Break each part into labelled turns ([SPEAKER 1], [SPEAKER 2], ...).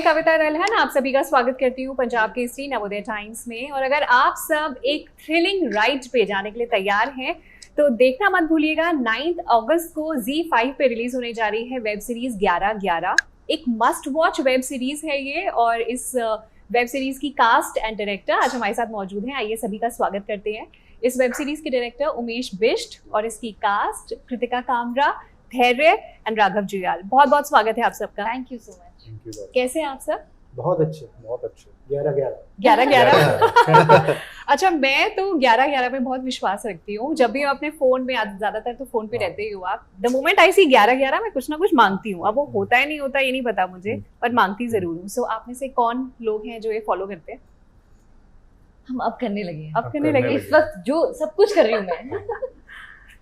[SPEAKER 1] कविता दलहन आप सभी का स्वागत करती हूँ पंजाब केसरी नवोदय टाइम्स में। और अगर आप सब एक थ्रिलिंग राइड पे जाने के लिए तैयार हैं तो देखना मत भूलिएगा। 9 अगस्त को ZEE5 पे रिलीज होने जा रही है वेब सीरीज 11/11। एक मस्ट वॉच वेब सीरीज है ये और इस वेब सीरीज की कास्ट एंड डायरेक्टर आज हमारे साथ मौजूद हैं। आइए सभी का स्वागत करते हैं। इस वेब सीरीज के डायरेक्टर उमेश बिष्ट और इसकी कास्ट कृतिका कामरा, धैर्य एंड राघव जुयाल। बहुत बहुत स्वागत है आप सबका।
[SPEAKER 2] Thank you so much.
[SPEAKER 1] कैसे हैं आप सब?
[SPEAKER 3] बहुत अच्छे 11/11
[SPEAKER 1] 11/11 अच्छा, मैं तो 11/11 पे बहुत विश्वास रखती हूँ। जब भी मैं अपने फोन में, ज्यादातर तो फोन पे रहते ही हो आप, द मोमेंट आई सी 11/11 मैं कुछ ना कुछ मांगती हूँ। अब वो होता है नहीं होता ये नहीं पता मुझे, पर मांगती जरूर हूँ। सो आप में से कौन लोग हैं जो ये फॉलो करते हैं?
[SPEAKER 2] हम अब करने लगे हैं।
[SPEAKER 1] अब करने लगे
[SPEAKER 2] इस वक्त जो सब कुछ कर रही हूँ मैं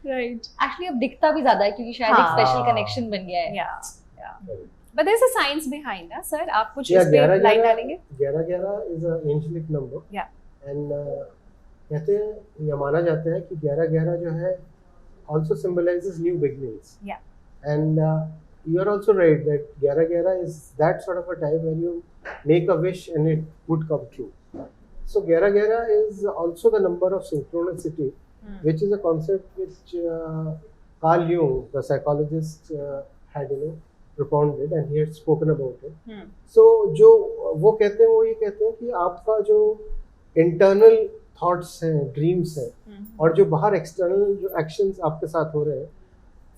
[SPEAKER 1] राइट।
[SPEAKER 2] एक्चुअली अब दिखता भी ज्यादा है क्योंकि शायद एक स्पेशल कनेक्शन बन गया है।
[SPEAKER 1] But there's a science behind that, sir. आप कुछ इस पे लाइन डालेंगे?
[SPEAKER 3] 11/11 is an angelic number.
[SPEAKER 1] Yeah.
[SPEAKER 3] And कहते हैं, ये माना जाता है कि 11/11 जो है also symbolizes new beginnings.
[SPEAKER 1] Yeah.
[SPEAKER 3] And you are also right that 11/11 is that sort of a time when you make a wish and it would come true. So 11/11 is also the number of synchronicity, which is a concept which Carl Jung, the psychologist, had propounded and he had spoken about it. So जो वो कहते हैं वो ये कहते हैं कि आपका जो internal thoughts हैं, dreams हैं, और जो बाहर external जो actions आपके साथ हो रहे हैं,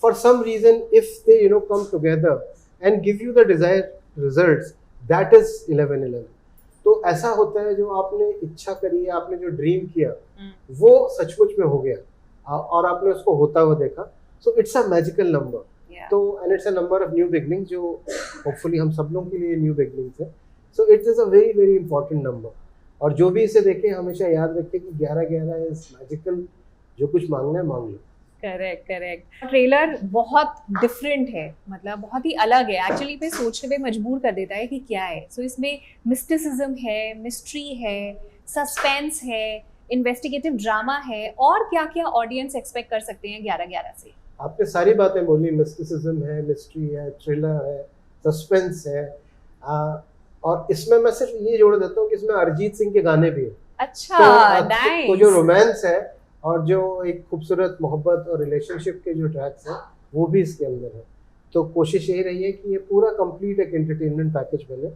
[SPEAKER 3] for some reason if they come together and give you the desired results, that is 11/11. तो ऐसा होता है जो आपने इच्छा करी, आपने जो ड्रीम किया वो सचमुच में हो गया और आपने उसको होता हुआ देखा। So it's a magical number. तो and it's a number of new beginnings जो hopefully हम सब लोगों के लिए new beginnings है। So it is a very very important number और जो भी इसे देखे हमेशा याद रखे कि 11/11 is magical। जो कुछ मांगना है मांग लो।
[SPEAKER 1] करेक्ट। ट्रेलर बहुत डिफरेंट है, मतलब बहुत ही अलग है। एक्चुअली पे सोचने पे मजबूर कर देता है कि क्या है। सो इसमें मिस्टिसिज्म है, मिस्ट्री है, सस्पेंस है, इन्वेस्टिगेटिव ड्रामा है और क्या क्या ऑडियंस एक्सपेक्ट कर सकते हैं 11/11 से?
[SPEAKER 3] आपने सारी बातें बोली। मिस्टिसिज्म है, मिस्ट्री है, थ्रिलर है, सस्पेंस है, और इसमें मैं सिर्फ ये जोड़ देता हूँ कि इसमें अरिजीत सिंह के गाने भी हैं।
[SPEAKER 1] अच्छा,
[SPEAKER 3] नाइस। तो जो रोमांस है और जो एक खूबसूरत मोहब्बत और रिलेशनशिप के जो ट्रैक्स हैं वो भी इसके अंदर है। तो कोशिश यही रही है कि ये पूरा कंप्लीट एक एंटरटेनमेंट पैकेज बने।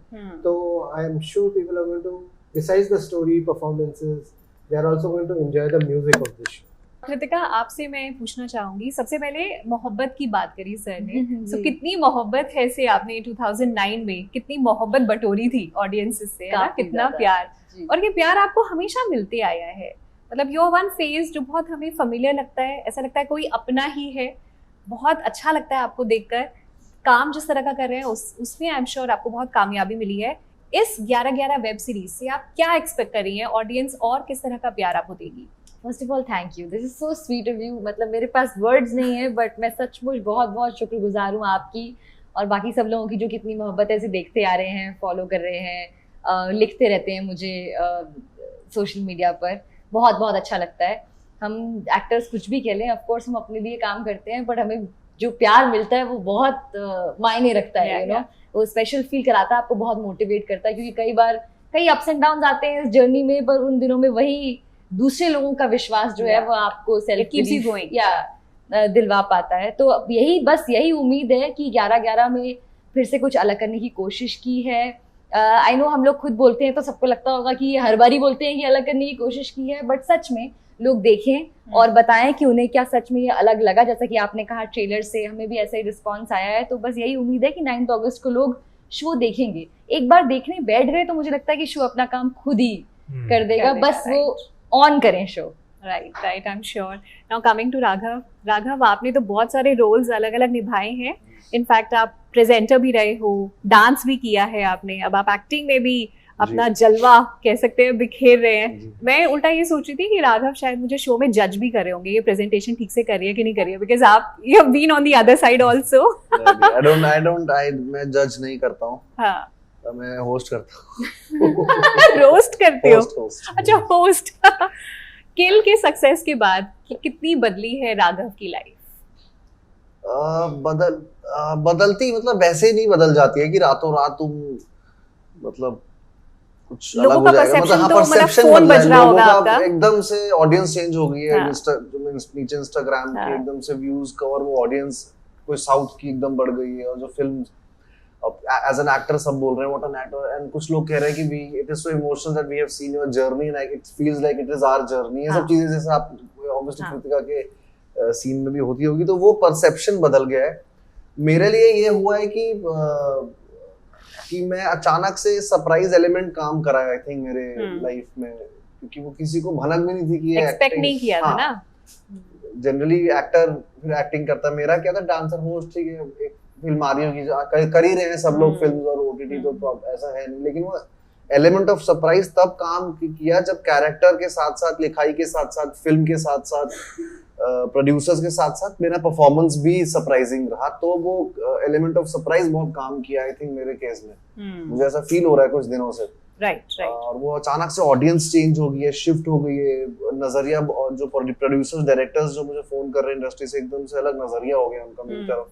[SPEAKER 3] तो I am sure people are going to besides the story, performances, they are also going to enjoy the music of this show.
[SPEAKER 1] Kritika, आपसे मैं पूछना चाहूंगी, सबसे पहले मोहब्बत की बात करी सर ने। तो कितनी मोहब्बत है से आपने 2009 में कितनी मोहब्बत बटोरी थी ऑडियंस से, कितना प्यार, और ये प्यार आपको हमेशा मिलते आया है। मतलब योर वन फेस जो बहुत हमें फेमिलियर लगता है, ऐसा लगता है कोई अपना ही है। बहुत अच्छा लगता है आपको देखकर। काम जिस तरह का कर रहे हैं उसमें आई एम श्योर आपको बहुत कामयाबी मिली है। इस 11/11 वेब सीरीज से आप क्या एक्सपेक्ट कर रही हैं ऑडियंस, और किस तरह का प्यार आपको देगी?
[SPEAKER 2] First of all thank you, this is so sweet of you. मतलब मेरे पास वर्ड्स नहीं है, बट मैं सचमुच बहुत बहुत शुक्रगुजार हूँ आपकी और बाकी सब लोगों की जो कितनी मोहब्बत ऐसे देखते आ रहे हैं, फॉलो कर रहे हैं, लिखते रहते हैं मुझे सोशल मीडिया पर। बहुत बहुत अच्छा लगता है। हम एक्टर्स कुछ भी कह लें, ऑफ कोर्स हम अपने लिए काम करते हैं, बट हमें जो प्यार मिलता है वो बहुत मायने रखता है। यू नो, वो स्पेशल फील कराता है, आपको बहुत मोटिवेट करता है, क्योंकि कई बार कई अप्स एंड डाउन आते हैं इस जर्नी में, पर उन दिनों में वही दूसरे लोगों का विश्वास जो है वो आपको सेल्फ दिलवा पाता है। तो यही उम्मीद है कि 11/11 में फिर से कुछ अलग करने की कोशिश की है। आई नो हम लोग खुद बोलते हैं तो सबको लगता होगा कि हर बार ही बोलते हैं कि अलग करने की कोशिश की है, बट सच में लोग देखें और बताएं कि उन्हें क्या सच में ये अलग लगा। जैसा कि आपने कहा ट्रेलर से हमें भी ऐसा ही रिस्पॉन्स आया है, तो बस यही उम्मीद है कि 9 अगस्त को लोग शो देखेंगे। एक बार देखने बैठ गए तो मुझे लगता है कि शो अपना काम खुद ही कर देगा, बस वो ऑन करें show.
[SPEAKER 1] Right, I am sure. Now coming to Raghav, आपने तो बहुत सारे रोल्स अलग अलग निभाए हैं। इनफैक्ट आप प्रेजेंटर भी रहे हो, डांस भी किया है आपने, अब आप एक्टिंग में भी अपना जलवा कह सकते हैं बिखेर रहे हैं। मैं उल्टा ये सोच रही थी कि राघव शायद मुझे शो में जज भी कर रहे होंगे, ये प्रेजेंटेशन ठीक से कर रही है कि नहीं कर रही है, बिकॉज आप you have been on the other side also.
[SPEAKER 4] मैं जज नहीं करता हूँ।
[SPEAKER 1] हाँ,
[SPEAKER 4] मैं होस्ट करता हूँ।
[SPEAKER 1] रोस्ट करते हो?
[SPEAKER 4] होस्ट।
[SPEAKER 1] अच्छा, होस्ट। किल के सक्सेस के बाद कितनी बदली है राघव की लाइफ?
[SPEAKER 4] बदलती मतलब वैसे नहीं बदल जाती है कि रातों रात तुम मतलब कुछ
[SPEAKER 1] लोगों
[SPEAKER 4] अलग
[SPEAKER 1] का
[SPEAKER 4] हो जाएगा,
[SPEAKER 1] perception
[SPEAKER 4] हाँ,
[SPEAKER 1] तो मतलब
[SPEAKER 4] perception
[SPEAKER 1] phone
[SPEAKER 4] बदला है,
[SPEAKER 1] बज रहा
[SPEAKER 4] लोगों
[SPEAKER 1] होगा
[SPEAKER 4] का
[SPEAKER 1] आपका।
[SPEAKER 4] एकदम से ऑडियंस चेंज हो गई है।
[SPEAKER 1] हाँ।
[SPEAKER 4] नीचे इंस्टाग्राम
[SPEAKER 1] हाँ।
[SPEAKER 4] के एकदम से व्यूज का, और वो ऑडियंस कोई साउथ की एकदम बढ़ गई है, और जो फिल्म एज एन एक्टर सब बोल रहे हैं व्हाट एन एक्टर, एंड कुछ लोग कह रहे हैं कि we it is so emotional that we have seen your journey, like it feels like it is our journey, ये
[SPEAKER 1] हाँ।
[SPEAKER 4] सब चीजें जैसे आप ऑब्वियसली
[SPEAKER 1] हाँ।
[SPEAKER 4] कृतिका के सीन में भी होती होगी, तो वो परसेप्शन बदल गया है। मेरे लिए ये हुआ है कि मैं अचानक से सरप्राइज एलिमेंट काम करा है आई थिंक मेरे लाइफ में, क्योंकि वो किसी को भनक भी नहीं थी कि ये
[SPEAKER 1] एक्सपेक्ट नहीं किया था ना।
[SPEAKER 4] जनरली एक्टर फिर एक्टिंग करता है, मेरा क्या था डांसर होस्ट, ठीक है, एक फिल्म आ रही होगी, कर ही रहे हैं सब लोग फिल्म और ओटीटी, तो ऐसा है नहीं, लेकिन वो एलिमेंट ऑफ सरप्राइज तब काम किया जब कैरेक्टर के साथ साथ, लिखाई के साथ साथ, फिल्म के साथ साथ, प्रोड्यूसर्स के साथ साथ मेरा परफॉर्मेंस भी सरप्राइजिंग रहा, तो वो एलिमेंट ऑफ सरप्राइज बहुत काम किया आई थिंक मेरे केस में। मुझे ऐसा फील हो रहा है कुछ दिनों से।
[SPEAKER 1] राइट।
[SPEAKER 4] और वो अचानक से ऑडियंस चेंज हो गई है, शिफ्ट हो गई है नजरिया, जो प्रोड्यूसर्स डायरेक्टर्स जो मुझे फोन कर रहे हैं इंडस्ट्री से, एकदम से अलग नजरिया हो गया उनका मेरी तरफ,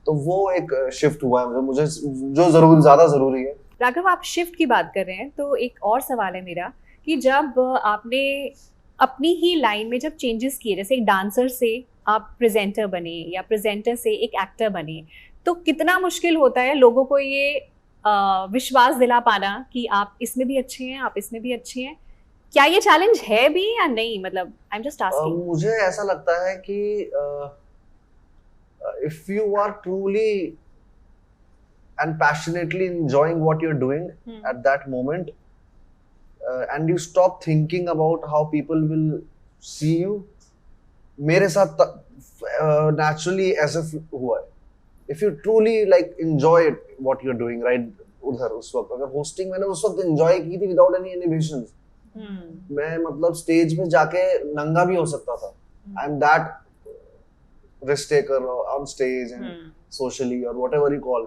[SPEAKER 4] तो वो एक शिफ्ट हुआ है मुझे जो ज्यादा जरूरी है।
[SPEAKER 1] राघव, आप शिफ्ट की बात कर रहे हैं तो एक और सवाल है मेरा कि जब आपने अपनी ही लाइन में जब चेंजेस किए, जैसे एक डांसर से आप प्रेजेंटर बने या प्रेजेंटर से एक एक्टर बने, तो कितना मुश्किल होता है लोगों को ये विश्वास दिला पाना कि आप इसमें भी अच्छे हैं, आप इसमें भी अच्छे हैं। क्या ये चैलेंज है भी या नहीं? मतलब आई एम जस्ट आस्किंग।
[SPEAKER 4] मुझे ऐसा लगता है कि if you are truly and passionately enjoying what you're doing at that moment, and you stop thinking about how people will see you, मेरे साथ naturally ऐसा हुआ है। If you truly like enjoy what you're doing right उधर उस वक्त, अगर hosting मैंने उस वक्त enjoy की थी without any inhibitions, मैं मतलब स्टेज पे जाके नंगा भी हो सकता था। I'm that risk taker on stage and socially or whatever you call,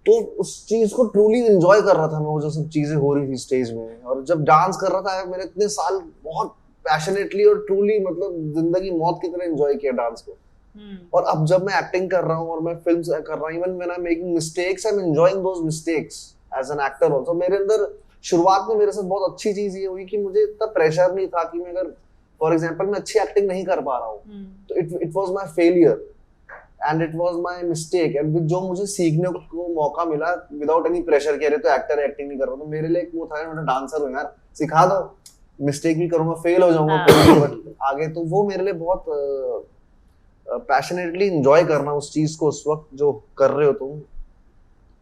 [SPEAKER 4] तो उस चीज को ट्रूली एंजॉय कर रहा था मैं, वो जो सब चीजें हो रही थी स्टेज में, और जब डांस कर रहा था मैंने इतने साल बहुत पैशनेटली और ट्रूली मतलब जिंदगी मौत की तरह एंजॉय किया डांस को। और अब जब मैं एक्टिंग कर रहा हूँ और मैं फिल्म्स कर रहा हूँ, even when I am making mistakes, I am enjoying those mistakes as an actor also. मेरे अंदर शुरुआत में मेरे साथ बहुत अच्छी चीज ये हुई कि मुझे इतना प्रेशर नहीं था कि मैं अगर फॉर एग्जांपल मैं अच्छी एक्टिंग नहीं कर पा रहा हूँ तो it was my failure and it was my mistake, and जो मुझे सीखने को मौका मिला विदाउट एनी प्रेशर कि अरे तो एक्टर एक्टिंग नहीं कर रहा, तो मेरे लिए एक वो था मैं डांसर हूँ यार, सिखा दो, मिस्टेक भी करूंगा, फेल हो जाऊंगा बट आगे, तो वो मेरे लिए बहुत पैशनेटली एंजॉय करना उस चीज को उस वक्त जो कर रहे हो तुम,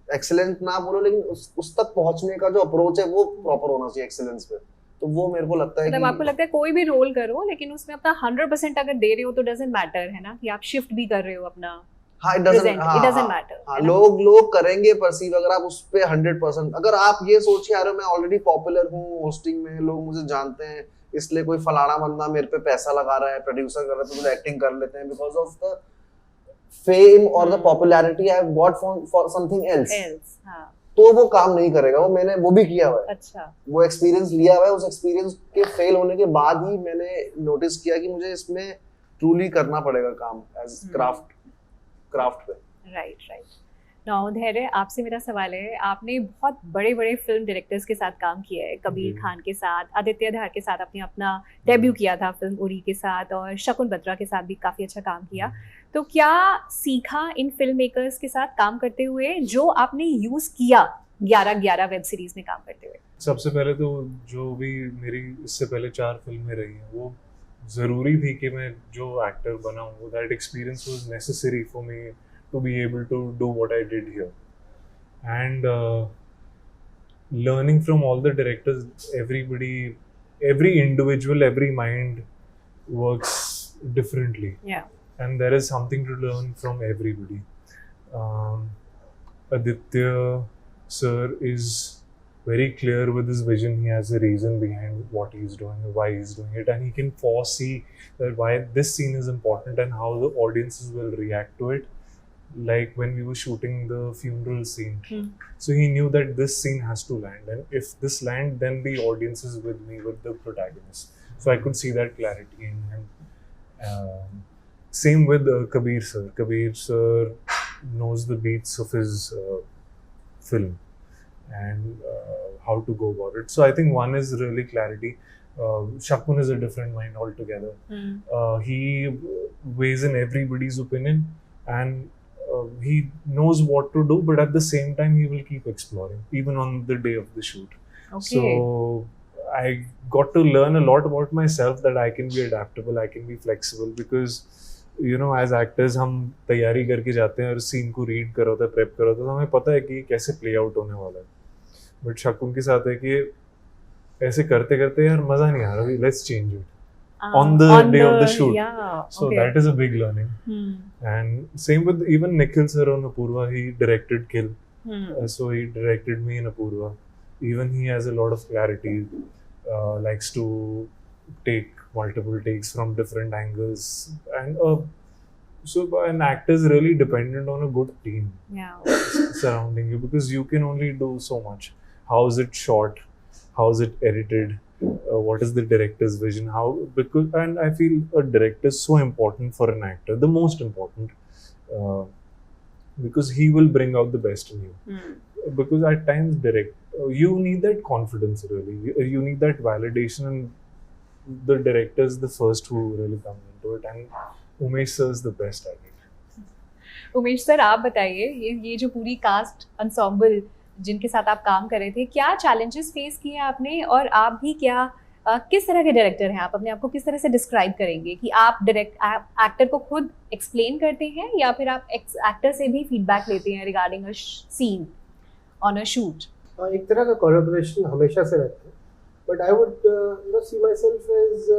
[SPEAKER 4] एक्सीलेंट ना बोलो लेकिन उस तक पहुंचने का जो अप्रोच है वो प्रॉपर होना चाहिए एक्सीलेंस पे, तो वो मेरे को लगता है
[SPEAKER 1] मतलब आपको लगता है कोई भी रोल करो लेकिन उसमें अपना 100% अगर दे रहे हो तो डजंट मैटर, है ना, कि आप शिफ्ट भी कर रहे हो अपना।
[SPEAKER 4] हाँ, it doesn't matter। हाँ, लोग करेंगे परसीव अगर आप उस पे 100%, अगर आप ये सोच के आ रहे हो मैं ऑलरेडी पॉपुलर हूँ होस्टिंग में, लोग मुझे जानते हैं, इसलिए कोई फलाना बंदा मेरे पे पैसा लगा रहा है, प्रोड्यूसर कर रहा है, तो एक्टिंग कर लेते हैं बिकॉज ऑफ द फेम और the popularity I have got for something else, तो वो काम नहीं करेगा। वो मैंने वो भी किया हुआ है। अच्छा। वो एक्सपीरियंस लिया हुआ है, उस एक्सपीरियंस के फेल होने के बाद ही मैंने नोटिस किया कि मुझे इसमें ट्रूली करना पड़ेगा काम एज क्राफ्ट पे। राइट।
[SPEAKER 1] नाउ धैर्य, आपसे मेरा सवाल है, आपने बहुत बड़े बड़े फिल्म डायरेक्टर्स के साथ काम किया है, कबीर खान के साथ, आदित्य धार के साथ आपने अपना डेब्यू किया था फिल्म उरी के साथ, और शकुन बत्रा के साथ भी काफ़ी अच्छा काम किया। तो क्या सीखा इन फिल्म मेकर्स के साथ काम करते हुए जो आपने यूज़ किया 11 वेब सीरीज में काम करते हुए?
[SPEAKER 5] सबसे पहले तो जो भी मेरी इससे पहले 4 फिल्में रही हैं वो ज़रूरी थी कि मैं जो एक्टर बना हूँ, that experience was necessary for me to be able to do what I did here, and learning from all the directors, every individual, every mind works differently, and there is something to learn from everybody. Aditya sir is very clear with his vision. He has a reason behind what he's doing, why he's doing it, and he can foresee that why this scene is important and how the audiences will react to it. Like when we were shooting the funeral scene, so he knew that this scene has to land, and if this land, then the audience is with me, with the protagonist. So I could see that clarity in him. Same with Kabir sir. Kabir sir knows the beats of his film, and how to go about it. So I think one is really clarity. Shakun is a different mind altogether. He weighs in everybody's opinion, and he knows what to do, but at the same time he will keep exploring even on the day of the shoot.
[SPEAKER 1] Okay.
[SPEAKER 5] So I got to learn a lot about myself, that I can be adaptable, I can be flexible, because you know as actors हम तैयारी करके जाते हैं और scene को read करो तो prep करो तो हमें पता है कि कैसे प्ले आउट होने वाला है, बट शकुन के साथ है कि ऐसे करते करते यार मजा नहीं आ रहा, let's change it on the day of the shoot.
[SPEAKER 1] Yeah.
[SPEAKER 5] So
[SPEAKER 1] Okay.
[SPEAKER 5] that is a big learning. And same with even Nikhil sir on Apurva, he directed Kill. So he directed me in Apurva. Even he has a lot of clarity, likes to take multiple takes from different angles, and so an actor is really dependent on a good team
[SPEAKER 1] Yeah.
[SPEAKER 5] surrounding you, because you can only do so much. How is it shot? How is it edited? What is the director's vision? And I feel a director is so important for an actor, the most important, because he will bring out the best in you. Because at times you need that confidence, really. You need that validation, and the director is the first who really comes into it, and Umesh sir is the best at it.
[SPEAKER 1] Umesh sir, आप बताइए, ये जो पूरी cast अंसॉम्बल जिनके साथ आप काम कर रहे थे, क्या चैलेंजेस फेस किए आपने, और आप भी क्या किस तरह के डायरेक्टर हैं? आप अपने आप को किस तरह से डिस्क्राइब करेंगे कि आप एक्टर को खुद एक्सप्लेन करते हैं, या फिर आप एक्टर से भी फीडबैक लेते हैं regarding a scene on a shoot?
[SPEAKER 3] एक तरह का कोलैबोरेशन हमेशा से रहता है, but I would see myself as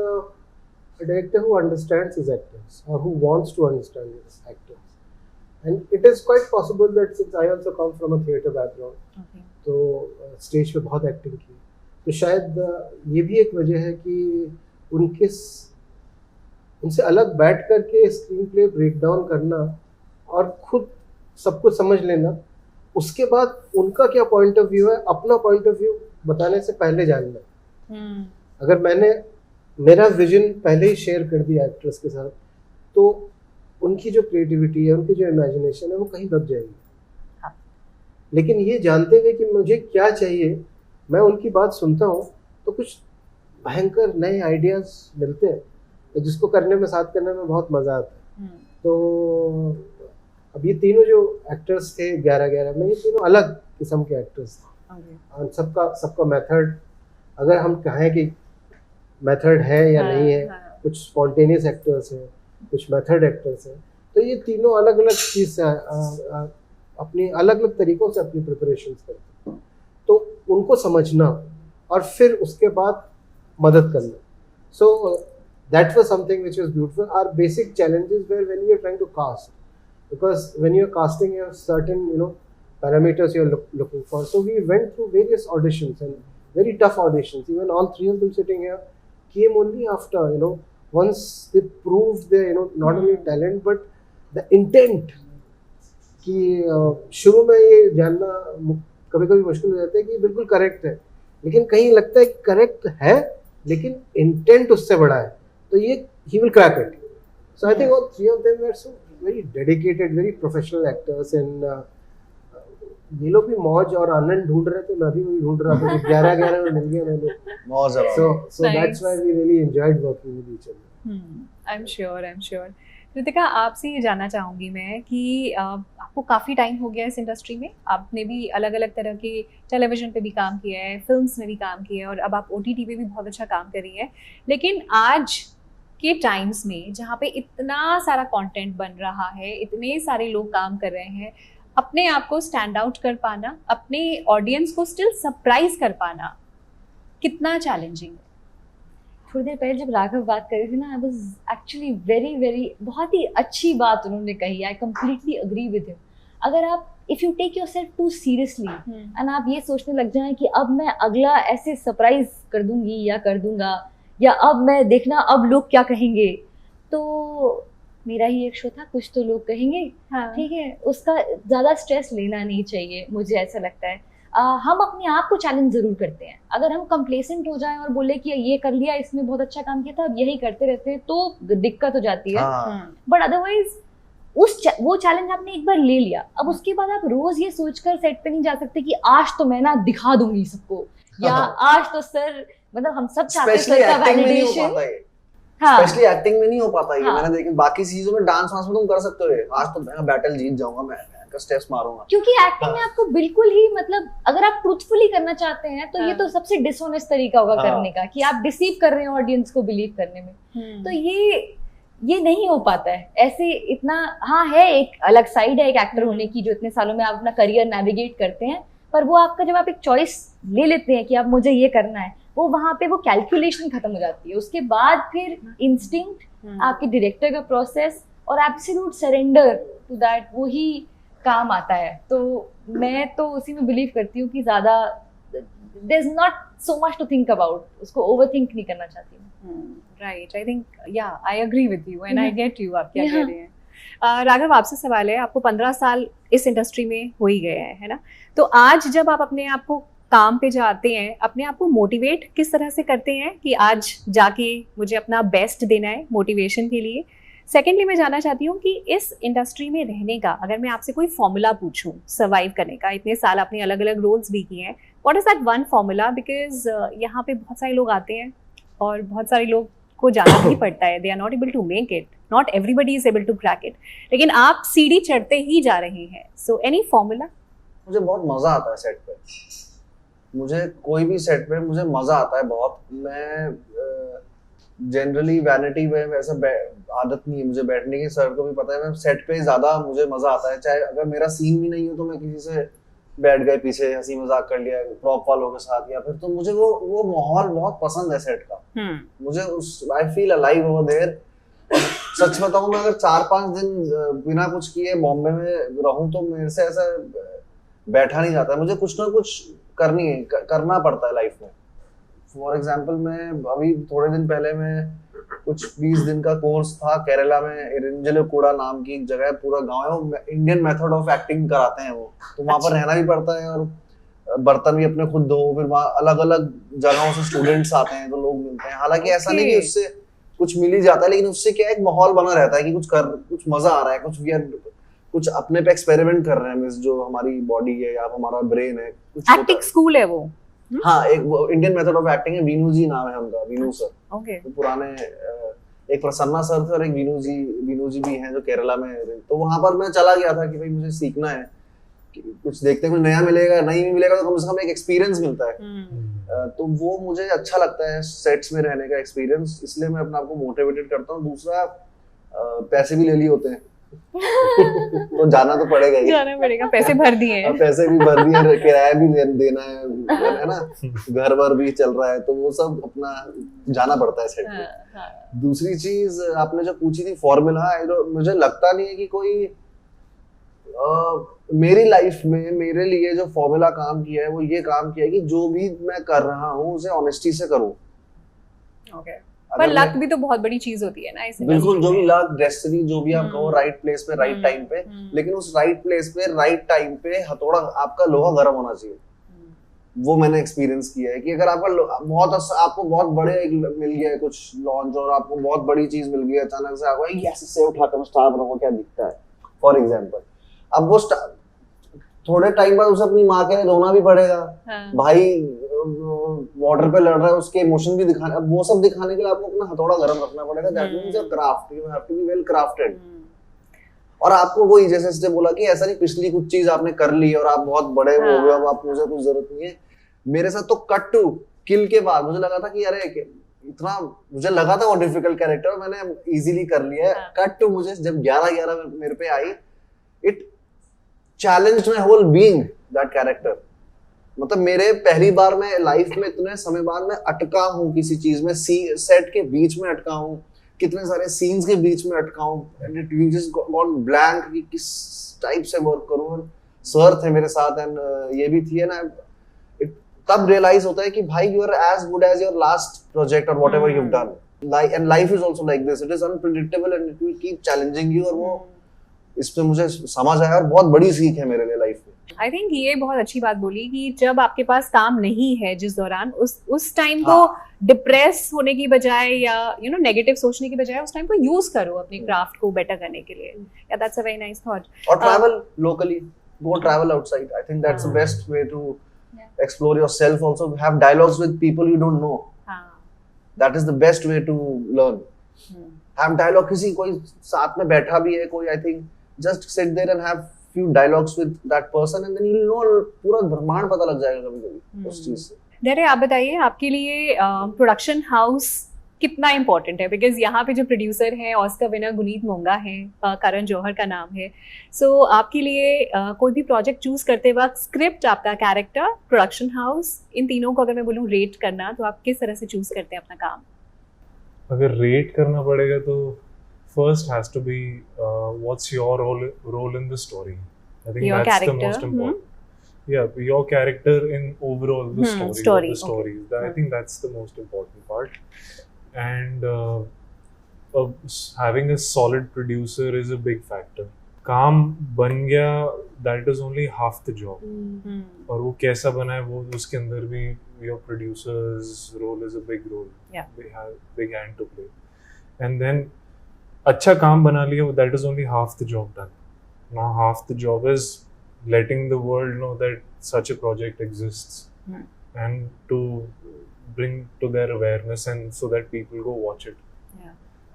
[SPEAKER 3] a director who understands his actors, or who wants to understand his actors. And it is quite possible that since I also come from a theatre background, तो stage पे बहुत acting की, तो शायद ये भी एक वजह है कि उनसे अलग बैठ करके स्क्रीन प्ले ब्रेक डाउन करना और खुद सब कुछ समझ लेना, उसके बाद उनका क्या पॉइंट ऑफ व्यू है, अपना पॉइंट ऑफ व्यू बताने से पहले जानना. अगर मैंने मेरा विजन पहले ही शेयर कर दिया एक्ट्रेस के साथ, तो उनकी जो क्रिएटिविटी है, उनकी जो इमेजिनेशन है, वो कहीं दब जाएगी. लेकिन ये जानते हुए कि मुझे क्या चाहिए, मैं उनकी बात सुनता हूँ तो कुछ भयंकर नए आइडियाज मिलते हैं जिसको करने में, साथ करने में बहुत मज़ा आता है. तो अब ये तीनों जो एक्टर्स थे 11-11 में, ये तीनों अलग किस्म के एक्टर्स थे, और सबका मेथड, अगर हम कहें कि मेथड है या नहीं है, कुछ स्पॉन्टेनियस एक्टर्स हैं, कुछ मेथड एक्टर्स हैं, तो ये तीनों अलग अलग चीज़ से अपनी अलग अलग तरीक़ों से अपनी प्रिपरेशन करते हैं. तो उनको समझना और फिर उसके बाद मदद करना. So that was something which was beautiful. Our basic challenges were when we are trying to cast, because when you're casting, you have certain parameters you're looking for. So we went through various auditions, and very tough auditions. Even all three of them sitting here came only after, once they proved their, not only talent but the intent. कि शुरू में ये जानना कभी कभी मुश्किल हो जाता है कि बिल्कुल करेक्ट है, लेकिन कहीं लगता है कि करेक्ट है लेकिन इंटेंट उससे बड़ा है, तो ये he will crack it. So I think all three of them were so very dedicated, very professional actors, and ये लोग भी मौज और आनंद ढूंढ रहे थे, मैं भी वही ढूंढ रहा था. 11-11 में मिल गया मैंने.
[SPEAKER 4] मौज.
[SPEAKER 3] So that's why we really enjoyed working with each other.
[SPEAKER 1] I'm sure. Kritika, आपसे ये जानना चाहूँगी मैं कि आपको काफ़ी टाइम हो गया इस इंडस्ट्री में, आपने भी अलग अलग तरह के टेलीविज़न पे भी काम किया है, फिल्म्स में भी काम किया है, और अब आप OTT पे भी बहुत अच्छा काम कर रही है. लेकिन आज के टाइम्स में जहाँ पे इतना सारा कंटेंट बन रहा है, इतने सारे लोग काम कर रहे हैं, अपने आप को स्टैंड आउट कर पाना, अपने ऑडियंस को स्टिल सरप्राइज कर पाना कितना चैलेंजिंग है?
[SPEAKER 2] थोड़ी देर पहले जब राघव बात कर रहे थे ना, आई वाज एक्चुअली वेरी बहुत ही अच्छी बात उन्होंने कही. I completely agree with him. अगर आप if you take yourself too seriously and आप ये सोचने लग जाएं कि अब मैं अगला ऐसे सरप्राइज कर दूंगी या कर दूंगा, या अब मैं देखना अब लोग क्या कहेंगे, तो मेरा ही एक शो था, कुछ तो लोग कहेंगे. ठीक है, उसका ज़्यादा स्ट्रेस लेना नहीं चाहिए, मुझे ऐसा लगता है. हम अपने आप को चैलेंज ज़रूर करते हैं. अगर हम कंप्लेसेंट हो जाएं और बोले कि ये कर लिया, इसमें बहुत अच्छा काम किया था, अब यही करते रहते हैं, तो दिक्कत हो जाती है. बट अदरवाइज वो चैलेंज आपने एक बार ले लिया, अब उसके बाद आप रोज ये सोचकर सेट पे नहीं जा सकते कि आज तो मैं ना दिखा दूंगी सबको, या आज तो सर, मतलब हम सब चाहते हैं सर का वैलिडेशन। हाँ,
[SPEAKER 4] स्पेशली एक्टिंग में नहीं हो पाता ये।
[SPEAKER 2] हाँ,
[SPEAKER 4] मैंने देखा बाकी चीजों में, डांस वांस में तुम कर सकते हो, आज तो मैं बैटल जीत जाऊंगा, मैं का स्टेप्स मारूंगा।
[SPEAKER 2] क्योंकि एक्टिंग में आपको बिल्कुल ही, मतलब अगर आप ट्रूथफुली करना चाहते हैं तो ये तो सबसे डिसऑनेस्ट तरीका होगा करने का, कि आप डिसीव कर रहे हैं ऑडियंस को बिलीव करने में। तो ये नहीं हो पाता है ऐसे इतना। हाँ, है एक अलग साइड है एक एक्टर होने की, जो इतने सालों में आप अपना करियर नेविगेट करते हैं, पर वो आपका जब आप एक चॉइस ले लेते हैं कि अब मुझे ये करना है, वो वहां पे वो कैलकुलेशन खत्म हो जाती है। उसके बाद फिर इंस्टिंक्ट, आपके डायरेक्टर का प्रोसेस और एब्सोल्यूट सरेंडर टू दैट, वो ही काम आता है। तो मैं तो उसी में बिलीव करती हूँ कि ज्यादा there is not so much to think about, उसको ओवरथिंक नहीं करना चाहती हूँ।
[SPEAKER 1] Right, I think I agree with you and I get you, आप क्या कह रहे हैं। राघव, आपसे सवाल है, आपको 15 साल इस इंडस्ट्री में हो ही गए हैं, है ना? तो आज जब आप अपने आप को काम पे जाते हैं, अपने आप को मोटिवेट किस तरह से करते हैं कि आज जाके मुझे अपना बेस्ट देना है मोटिवेशन के लिए? सेकेंडली, मैं जानना चाहती हूँ कि इस इंडस्ट्री में रहने का, अगर मैं आपसे कोई फॉर्मूला पूछूं सर्वाइव करने का, इतने साल आपने अलग अलग रोल्स भी किए हैं, what is that one formula? Because यहाँ पे बहुत सारे लोग आते हैं और बहुत सारे लोग को जाना भी पड़ता है, they are not able to make it, not everybody is able to crack it, लेकिन आप सीढ़ी चढ़ते ही जा रहे हैं। So any formula?
[SPEAKER 4] मुझे बहुत मजा आता है सेट पे, मुझे कोई भी सेट पे मुझे मजा आता है बहुत। मैं जनरली वैनिटी में वैसा आदत नहीं है मुझे बैठने की, सर को भी पता है। मैं सेट पे ज्यादा मुझे मजा आता है, चाहे अगर मेरा सीन भी नहीं हो तो मैं किसी से बैठ गए पीछे, हंसी मजाक कर लिया प्रॉप वालों के साथ, या फिर तो मुझे वो माहौल बहुत पसंद है सेट का। मुझे I feel alive over there. सच बताऊं, मैं अगर 4-5 दिन बिना कुछ किए बॉम्बे में रहूं तो मेरे से ऐसा बैठा नहीं जाता, मुझे कुछ ना कुछ करना पड़ता है लाइफ में। फॉर एग्जाम्पल, मैं अभी थोड़े दिन पहले मैं कुछ 20 दिन का कोर्स था केरला में, इरिंजलकुड़ा नाम की एक जगह है, पूरा गांव है, वो इंडियन मेथड ऑफ एक्टिंग कराते हैं वो, तो वहां पर रहना भी पड़ता है और बर्तन भी अपने खुद धो। फिर वहाँ अलग अलग जगहों से स्टूडेंट्स आते हैं तो लोग मिलते हैं। हालांकि ऐसा नहीं कि उससे कुछ मिल ही जाता है, लेकिन उससे क्या एक माहौल बना रहता है कि कुछ मजा आ रहा है, कुछ अपने पे एक्सपेरिमेंट कर रहे हैं, जो हमारी बॉडी है या हमारा ब्रेन है।
[SPEAKER 1] एक्टिंग स्कूल है वो?
[SPEAKER 4] हाँ, एक इंडियन मेथड ऑफ एक्टिंग है, वीनू जी नाम है उनका, वीनू सर।
[SPEAKER 1] ओके।
[SPEAKER 4] तो पुराने एक प्रसन्ना सर थे और एक वीनू जी भी हैं जो केरला में। तो वहां पर मैं चला गया था कि भाई मुझे सीखना है, कि कुछ देखते हैं, कुछ नया मिलेगा, नहीं भी मिलेगा तो कम से कम एक एक्सपीरियंस मिलता है। तो वो मुझे अच्छा लगता है सेट्स में रहने का एक्सपीरियंस, इसलिए मैं अपने आप को मोटिवेटेड करता हूँ। दूसरा, पैसे भी ले लिए होते हैं तो जाना तो पड़ेगा ही,
[SPEAKER 1] जाना पड़ेगा, पैसे भर दिए हैं।
[SPEAKER 4] पैसे भी भर दिए, किराया भी देना है ना, घर वर भी चल रहा है, तो वो सब अपना जाना पड़ता है सेट पे। दूसरी चीज आपने जो पूछी थी फॉर्मूला, मुझे लगता नहीं है कि कोई मेरी लाइफ में मेरे लिए जो फॉर्मूला काम किया है वो ये काम किया है कि जो भी मैं कर रहा हूँ उसे ऑनेस्टी से करूँ।
[SPEAKER 1] पर लक भी तो बहुत बड़ी चीज होती है ना इस।
[SPEAKER 4] बिल्कुल, जो भी लक, डेस्टिनी, जो भी आप कहो, राइट प्लेस पे राइट टाइम पे, लेकिन उस राइट प्लेस पे राइट टाइम पे हथौड़ा, आपका लोहा गर्म होना चाहिए। वो मैंने एक्सपीरियंस किया है कि अगर आपको बहुत बड़े मिल गया है कुछ लॉन्च, और आपको बहुत बड़ी चीज मिल गई, अचानक से आपको ऐसे उठाकर स्टार बनूंगा, क्या दिखता है फॉर एग्जाम्पल, अब वो थोड़े टाइम बाद उसे अपनी माँ के लिए रोना भी पड़ेगा। भाई वाटर पे लड़ रहा है, उसके इमोशन भी दिखाने, अब वो सब दिखाने के लिए आपको अपना हथौड़ा गर्म रखना पड़ेगा। That means your craft, you have to be well crafted. और आपको वही जैसे बोला कि ऐसा नहीं पिछली कुछ चीज आपने कर ली और आप बहुत बड़े हो गए, अब आप मुझे कुछ जरूरत नहीं है। मेरे साथ तो कट टू किल के बाद मुझे लगा था कि अरे इतना, मुझे लगा था वो डिफिकल्ट कैरेक्टर मैंने इजीली कर लिया है। कट टू मुझे जब 11-11 मेरे पे आई, it challenged my whole being that character. मतलब मेरे पहली बार मैं लाइफ में इतने समय बाद मैं अटका हूँ किसी चीज में, सेट के बीच में अटका हूँ, कितने सारे सीन्स के बीच में अटका हूँ, and it just gone blank कि किस टाइप से वर्क करूँ। सर थे मेरे साथ एंड ये भी थी ना, तब रियलाइज होता है कि भाई you are as good as your last project और whatever you have done. And life is also like this, it is unpredictable and it will keep challenging you. और वो इस पे मुझे समझ आया और बहुत बड़ी सीख है मेरे लिए लाइफ में।
[SPEAKER 1] आई थिंक ये बहुत अच्छी बात बोली कि जब आपके पास काम नहीं है जिस दौरान उस टाइम को डिप्रेस होने की बजाय या नेगेटिव सोचने की बजाय उस टाइम को यूज करो अपने क्राफ्ट को बेटर करने के लिए. या that's a very nice thought.
[SPEAKER 4] Or travel locally. Go travel outside. I think that's the best way to explore yourself. Also have dialogues with people you don't know. That is the best way to learn. Have dialogue. किसी कोई साथ में बैठा भी है कोई, I think just sit there and have few dialogues with that person and then you'll know पूरा ब्रह्मांड पता लग जाएगा कभी-कभी उस चीज से.
[SPEAKER 1] धैर्य, आप बताइए आपके लिए प्रोडक्शन हाउस कितना इम्पोर्टेंट है? बिकॉज यहाँ पे जो प्रोड्यूसर हैं ऑस्कर विनर गुनीत मोंगा हैं, करण जौहर का नाम है. सो आपके लिए कोई भी प्रोजेक्ट चूज करते वक्त स्क्रिप्ट, आपका कैरेक्टर, प्रोडक्शन हाउस, इन तीनों को अगर मैं बोलूँ रेट करना, तो आप किस तरह से चूज करते हैं अपना काम?
[SPEAKER 5] अगर रेट करना पड़ेगा तो first has to be what's your role in the story. I think
[SPEAKER 1] your
[SPEAKER 5] that's
[SPEAKER 1] character.
[SPEAKER 5] the most important. Yeah, your character in overall the story.
[SPEAKER 1] Okay.
[SPEAKER 5] I think that's the most important part. And having a solid producer is a big factor. काम बन गया, that is only half the job. और वो कैसा बना है वो उसके अंदर भी your producer's role is a big role.
[SPEAKER 1] Yeah.
[SPEAKER 5] They have big hand to play. And then अच्छा काम बना लिया, that is only half the job done. Now half the job is letting the world know that such a project exists and to bring to their awareness and so that people go watch it.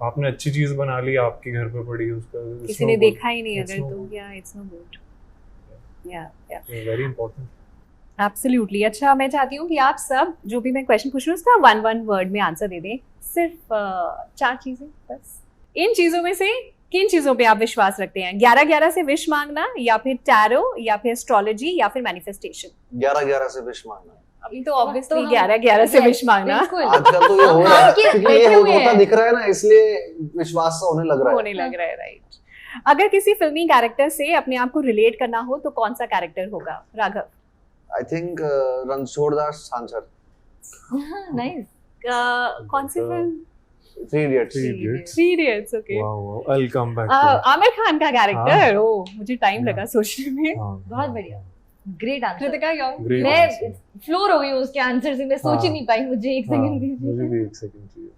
[SPEAKER 5] आपने अच्छी चीज बना ली, आपके घर पे पड़ी, उसका
[SPEAKER 1] किसी ने देखा ही नहीं अगर, तो it's no good. Yeah.
[SPEAKER 5] Very important.
[SPEAKER 1] Absolutely. अच्छा, मैं चाहती हूँ कि आप सब जो भी मैं क्वेश्चन पूछ रही हूँ उसका one वर्ड में आंसर दे दें. सिर्फ 4 चीजें बस. इन चीजों में से किन चीजों पे आप विश्वास रखते हैं? 11-11 से विश मांगना, या फिर टैरो, या फिर एस्ट्रोलॉजी, या फिर मैनिफेस्टेशन?
[SPEAKER 4] 11-11 से विश मांगना.
[SPEAKER 1] अभी तो ऑब्वियसली 11-11 से विश मांगना.
[SPEAKER 4] आजकल तो ये हो रहा है क्योंकि ये होता दिख रहा है ना, इसलिए विश्वास सा होने लग रहा है.
[SPEAKER 1] राइट. अगर किसी फिल्मी कैरेक्टर से अपने आप को रिलेट करना हो तो कौन सा कैरेक्टर होगा? Raghav.
[SPEAKER 4] I think Ranchhod Das Chanchad.
[SPEAKER 2] Nice.
[SPEAKER 1] कौन सी film?
[SPEAKER 4] 3 Idiots.
[SPEAKER 1] 3 Idiots. Okay.
[SPEAKER 5] Wow. I'll come back.
[SPEAKER 1] Aamir Khan का कैरेक्टर. मुझे टाइम लगा सोचने में.
[SPEAKER 2] बहुत बढ़िया. Great answer.
[SPEAKER 1] कृतिका,
[SPEAKER 2] मैं फ्लोर हो गई हूँ उसके आंसर से, मैं सोच ही नहीं पाई. मुझे 1 सेकंड दीजिए.
[SPEAKER 5] मुझे भी 1 सेकंड चाहिए.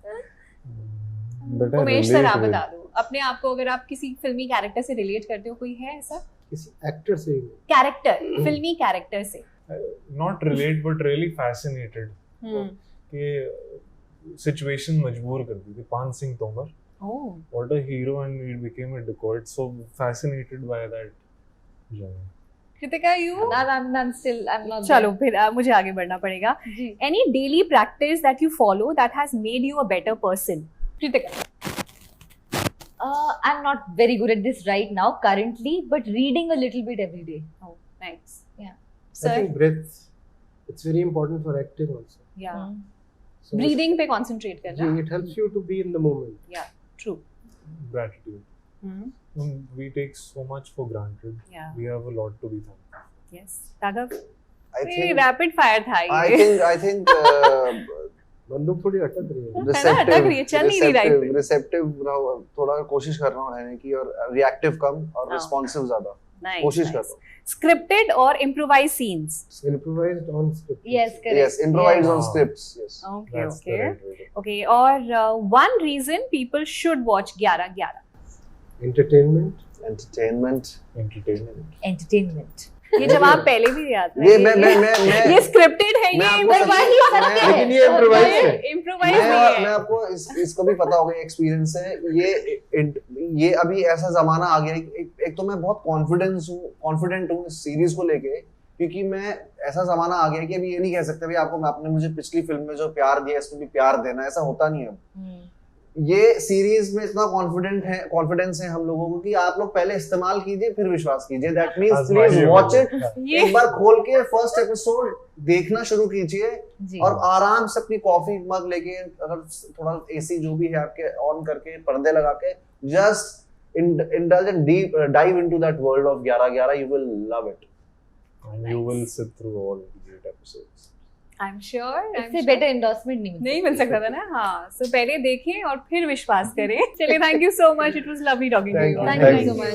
[SPEAKER 1] उमेश सर, आप बता दो अपने आप को, अगर आप किसी फिल्मी कैरेक्टर से रिलेट करते हो, कोई है ऐसा
[SPEAKER 3] किसी एक्टर से?
[SPEAKER 1] कैरेक्टर, फिल्मी कैरेक्टर से.
[SPEAKER 5] Not relate but really fascinated. कि situation मजबूर कर दी थी. पान Singh Tomar. What a hero, and he became a dacoit. So fascinated by that genre.
[SPEAKER 1] Kritika, you?
[SPEAKER 2] I'm not.
[SPEAKER 1] चलो फिर मुझे आगे बढ़ना पड़ेगा. Any daily practice that you follow that has made you a better person? Kritika.
[SPEAKER 2] I'm not very good at this right now currently, but reading a little bit every day.
[SPEAKER 1] Oh, nice. Yeah.
[SPEAKER 3] I think breath. It's very important for acting also.
[SPEAKER 1] Yeah. So breathing पे concentrate करना.
[SPEAKER 3] It helps you to be in the moment.
[SPEAKER 1] Yeah, true.
[SPEAKER 5] Gratitude. We take so much for granted.
[SPEAKER 1] Yeah.
[SPEAKER 5] We have a lot to be thankful.
[SPEAKER 1] Yes. Raghav.
[SPEAKER 4] I think
[SPEAKER 1] rapid fire था ये.
[SPEAKER 4] I think
[SPEAKER 3] बंदूक थोड़ी अटक रही है.
[SPEAKER 1] चल नहीं रही.
[SPEAKER 4] रिसेप्टिव थोड़ा कोशिश कर रहा हूँ रहने की, और रिएक्टिव कम और रिस्पॉन्सिव ज्यादा. कोशिश कर रहा हूँ.
[SPEAKER 1] Scripted or improvised scenes?
[SPEAKER 3] Improvised on script.
[SPEAKER 2] Yes, correct.
[SPEAKER 4] Yes, improvised on scripts. Yes.
[SPEAKER 1] Okay,
[SPEAKER 5] That's
[SPEAKER 1] okay.
[SPEAKER 5] the right way to-
[SPEAKER 1] Okay, or one reason people should watch 11-11?
[SPEAKER 3] Entertainment.
[SPEAKER 2] Entertainment.
[SPEAKER 1] ये जवाब पहले भी दिया था.
[SPEAKER 4] ये मैं
[SPEAKER 1] ये scripted है, ये
[SPEAKER 3] लेकिन ये improvised है.
[SPEAKER 1] improvised नहीं है.
[SPEAKER 4] मैं आपको इसको भी पता होगा, एक्सपीरियंस है. ये अभी ऐसा जमाना आ गया है. एक तो मैं बहुत कॉन्फिडेंट हूँ इस सीरीज को लेके, क्योंकि मैं ऐसा जमाना आ गया है कि अभी ये नहीं कह सकते भाई आपने मुझे पिछली फिल्म में जो प्यार दिया इसमें भी प्यार देना. ऐसा होता नहीं है. ये सीरीज में इतना कॉन्फिडेंस है हम लोगों को कि आप लोग पहले इस्तेमाल कीजिए फिर विश्वास कीजिए. That means please watch it. एक बार खोल के फर्स्ट एपिसोड देखना शुरू कीजिए और आराम से अपनी कॉफी मग लेके, अगर थोड़ा एसी जो भी है आपके ऑन करके, पर्दे लगा के, just indulge and dive into that world of 11-11. You will love it.
[SPEAKER 5] And you will sit through all 8 episodes.
[SPEAKER 1] I'm sure.
[SPEAKER 2] इससे बेटर एंडोर्समेंट नहीं
[SPEAKER 1] मिल सकता था ना. हाँ, so पहले देखें और फिर विश्वास करें. चलिए, thank you so much. It was lovely talking to you.
[SPEAKER 2] Thank you so much.